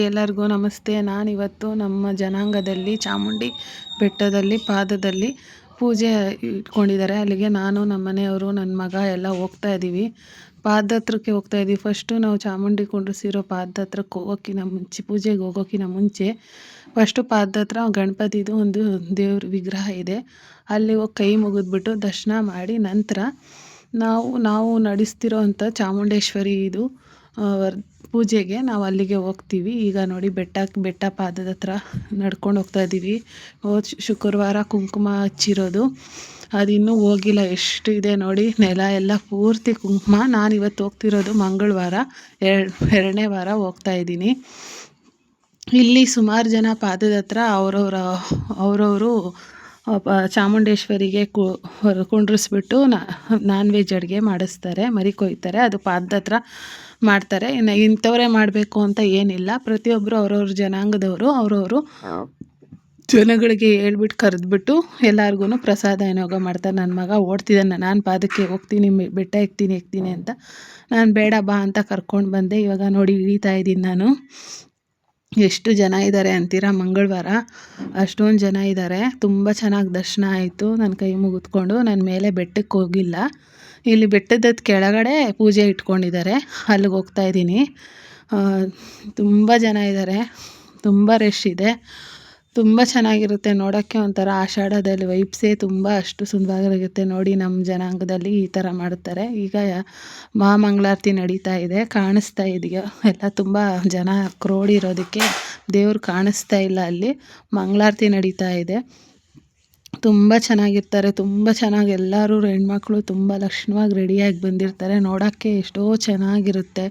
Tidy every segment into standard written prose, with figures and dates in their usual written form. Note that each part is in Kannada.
ಎಲ್ಲರಿಗೂ ನಮಸ್ತೆ. ನಾನಿವತ್ತು ನಮ್ಮ ಜನಾಂಗದಲ್ಲಿ ಚಾಮುಂಡಿ ಬೆಟ್ಟದಲ್ಲಿ ಪಾದದಲ್ಲಿ ಪೂಜೆ ಇಟ್ಕೊಂಡಿದ್ದಾರೆ. ಅಲ್ಲಿಗೆ ನಾನು ನಮ್ಮ ಮನೆಯವರು ನನ್ನ ಮಗ ಎಲ್ಲ ಹೋಗ್ತಾ ಇದ್ದೀವಿ. ಪಾದ ಹತ್ರಕ್ಕೆ ಹೋಗ್ತಾ ಇದ್ದೀವಿ. ಫಸ್ಟು ನಾವು ಚಾಮುಂಡಿ ಕುಂಡ್ರಿಸಿರೋ ಪಾದ ಹತ್ರಕ್ಕೆ ಹೋಗೋಕ್ಕಿಂತ ಮುಂಚೆ, ಪೂಜೆಗೆ ಹೋಗೋಕ್ಕಿಂತ ಮುಂಚೆ ಫಸ್ಟು ಪಾದ ಹತ್ರ ಗಣಪತಿದು ಒಂದು ದೇವ್ರ ವಿಗ್ರಹ ಇದೆ. ಅಲ್ಲಿ ಹೋಗಿ ಕೈ ಮುಗಿದ್ಬಿಟ್ಟು ದರ್ಶನ ಮಾಡಿ ನಂತರ ನಾವು ನಡೆಸ್ತಿರೋ ಅಂಥ ಚಾಮುಂಡೇಶ್ವರಿ ಇದು ಪೂಜೆಗೆ ನಾವು ಅಲ್ಲಿಗೆ ಹೋಗ್ತೀವಿ. ಈಗ ನೋಡಿ ಬೆಟ್ಟ ಪಾದದ ಹತ್ರ ನಡ್ಕೊಂಡು ಹೋಗ್ತಾ ಇದ್ದೀವಿ. ಶುಕ್ರವಾರ ಕುಂಕುಮ ಹಚ್ಚಿರೋದು, ಅದಿನ್ನೂ ಹೋಗಿಲ್ಲ. ಎಷ್ಟು ಇದೆ ನೋಡಿ, ನೆಲ ಎಲ್ಲ ಪೂರ್ತಿ ಕುಂಕುಮ. ನಾನಿವತ್ತು ಹೋಗ್ತಿರೋದು ಮಂಗಳವಾರ, ಎರಡನೇ ವಾರ ಹೋಗ್ತಾ ಇದ್ದೀನಿ. ಇಲ್ಲಿ ಸುಮಾರು ಜನ ಪಾದದ ಹತ್ರ ಅವರವರು ಚಾಮುಂಡೇಶ್ವರಿಗೆ ಕುಂಡ್ರಿಸ್ಬಿಟ್ಟು ನಾನ್ ವೆಜ್ ಅಡುಗೆ ಮಾಡಿಸ್ತಾರೆ, ಮರಿ ಕೊಯ್ತಾರೆ. ಅದು ಪಾದದ ಹತ್ರ ಮಾಡ್ತಾರೆ. ಇನ್ನು ಇಂಥವರೇ ಮಾಡಬೇಕು ಅಂತ ಏನಿಲ್ಲ. ಪ್ರತಿಯೊಬ್ಬರು ಅವ್ರವ್ರ ಜನಾಂಗದವರು ಅವ್ರವರು ಜನಗಳಿಗೆ ಹೇಳ್ಬಿಟ್ಟು ಕರೆದ್ಬಿಟ್ಟು ಎಲ್ಲರಿಗೂ ಪ್ರಸಾದ ವಿನಿಯೋಗ ಮಾಡ್ತಾರೆ. ನನ್ನ ಮಗ ಓಡ್ತಿದ್ದಾನೆ, ನಾನು ಪಾದಕ್ಕೆ ಹೋಗ್ತೀನಿ, ಬೆಟ್ಟ ಎಕ್ತೀನಿ ಅಂತ. ನಾನು ಬೇಡ ಬಾ ಅಂತ ಕರ್ಕೊಂಡು ಬಂದೆ. ಇವಾಗ ನೋಡಿ ಇಳಿತಾ ಇದ್ದೀನಿ ನಾನು. ಎಷ್ಟು ಜನ ಇದ್ದಾರೆ ಅಂತೀರಾ? ಮಂಗಳವಾರ ಅಷ್ಟೊಂದು ಜನ ಇದ್ದಾರೆ. ತುಂಬ ಚೆನ್ನಾಗಿ ದರ್ಶನ ಆಯಿತು. ನನ್ನ ಕೈ ಮುಗಿದ್ಕೊಂಡು ನಾನು ಮೇಲೆ ಬೆಟ್ಟಕ್ಕೆ ಹೋಗಿಲ್ಲ. ಇಲ್ಲಿ ಬೆಟ್ಟದ ಕೆಳಗಡೆ ಪೂಜೆ ಇಟ್ಕೊಂಡಿದ್ದಾರೆ, ಅಲ್ಲಿಗೆ ಹೋಗ್ತಾ ಇದ್ದೀನಿ. ತುಂಬ ಜನ ಇದ್ದಾರೆ, ತುಂಬ ರಶ್ ಇದೆ. ತುಂಬ ಚೆನ್ನಾಗಿರುತ್ತೆ ನೋಡೋಕ್ಕೆ. ಒಂಥರ ಆಷಾಢದಲ್ಲಿ ವೈಬ್ಸೇ ತುಂಬ ಅಷ್ಟು ಸುಂದರವಾಗಿರುತ್ತೆ. ನೋಡಿ ನಮ್ಮ ಜನಾಂಗದಲ್ಲಿ ಈ ಥರ ಮಾಡ್ತಾರೆ. ಈಗ ಮಹಾಮಂಗಳಾರತಿ ನಡೀತಾ ಇದೆ, ಕಾಣಿಸ್ತಾ ಇದೆಯೋ ಎಲ್ಲ. ತುಂಬ ಜನ ಕ್ರೌಡ್ ಇರೋದಕ್ಕೆ ದೇವ್ರು ಕಾಣಿಸ್ತಾ ಇಲ್ಲ. ಅಲ್ಲಿ ಮಂಗಳಾರತಿ ನಡೀತಾ ಇದೆ. ತುಂಬ ಚೆನ್ನಾಗಿರ್ತಾರೆ, ತುಂಬ ಚೆನ್ನಾಗಿ ಎಲ್ಲರೂ ಹೆಣ್ಮಕ್ಳು ತುಂಬ ಲಕ್ಷಣವಾಗಿ ರೆಡಿಯಾಗಿ ಬಂದಿರ್ತಾರೆ. ನೋಡೋಕ್ಕೆ ಎಷ್ಟೋ ಚೆನ್ನಾಗಿರುತ್ತೆ.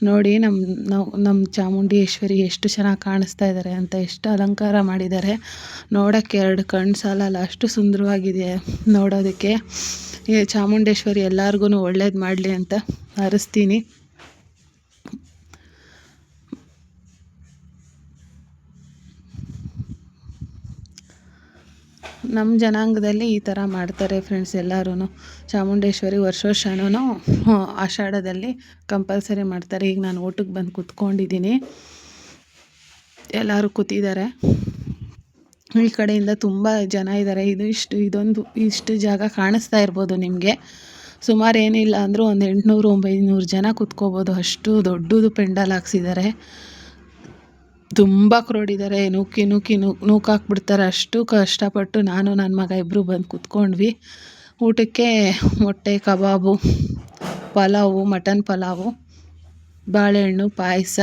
ನೋಡಿ ನಮ್ಮ ಚಾಮುಂಡೇಶ್ವರಿ ಎಷ್ಟು ಚೆನ್ನಾಗಿ ಕಾಣಿಸ್ತಾ ಇದ್ದಾರೆ ಅಂತ, ಎಷ್ಟು ಅಲಂಕಾರ ಮಾಡಿದ್ದಾರೆ. ನೋಡೋಕ್ಕೆ ಎರಡು ಕಣ್ಣು ಸಾಲಲ್ಲ, ಅಷ್ಟು ಸುಂದರವಾಗಿದೆ ನೋಡೋದಕ್ಕೆ. ಈ ಚಾಮುಂಡೇಶ್ವರಿ ಎಲ್ಲರಿಗೂ ಒಳ್ಳೇದು ಮಾಡಲಿ ಅಂತ ಹರಿಸ್ತೀನಿ. ನಮ್ಮ ಜನಾಂಗದಲ್ಲಿ ಈ ಥರ ಮಾಡ್ತಾರೆ ಫ್ರೆಂಡ್ಸ್. ಎಲ್ಲರೂ ಚಾಮುಂಡೇಶ್ವರಿ ವರ್ಷನೂ ಆಷಾಢದಲ್ಲಿ ಕಂಪಲ್ಸರಿ ಮಾಡ್ತಾರೆ. ಈಗ ನಾನು ಊಟಕ್ಕೆ ಬಂದು ಕೂತ್ಕೊಂಡಿದ್ದೀನಿ, ಎಲ್ಲರೂ ಕೂತಿದ್ದಾರೆ. ಈ ಕಡೆಯಿಂದ ತುಂಬ ಜನ ಇದ್ದಾರೆ. ಇಷ್ಟು ಜಾಗ ಕಾಣಿಸ್ತಾ ಇರ್ಬೋದು ನಿಮಗೆ. ಸುಮಾರು ಏನಿಲ್ಲ ಅಂದರೂ ಒಂದು 800-900 ಜನ ಕೂತ್ಕೋಬೋದು, ಅಷ್ಟು ದೊಡ್ಡದು ಪೆಂಡಲ್ ಹಾಕ್ಸಿದ್ದಾರೆ. ತುಂಬ ಕ್ರೌಡ್ ಇದ್ದಾರೆ, ನೂಕಾಕ್ಬಿಡ್ತಾರೆ. ಅಷ್ಟು ಕಷ್ಟಪಟ್ಟು ನಾನು ನನ್ನ ಮಗ ಇಬ್ಬರು ಬಂದು ಕೂತ್ಕೊಂಡ್ವಿ. ಊಟಕ್ಕೆ ಮೊಟ್ಟೆ ಕಬಾಬು, ಪಲಾವು, ಮಟನ್ ಪಲಾವು, ಬಾಳೆಹಣ್ಣು, ಪಾಯಸ.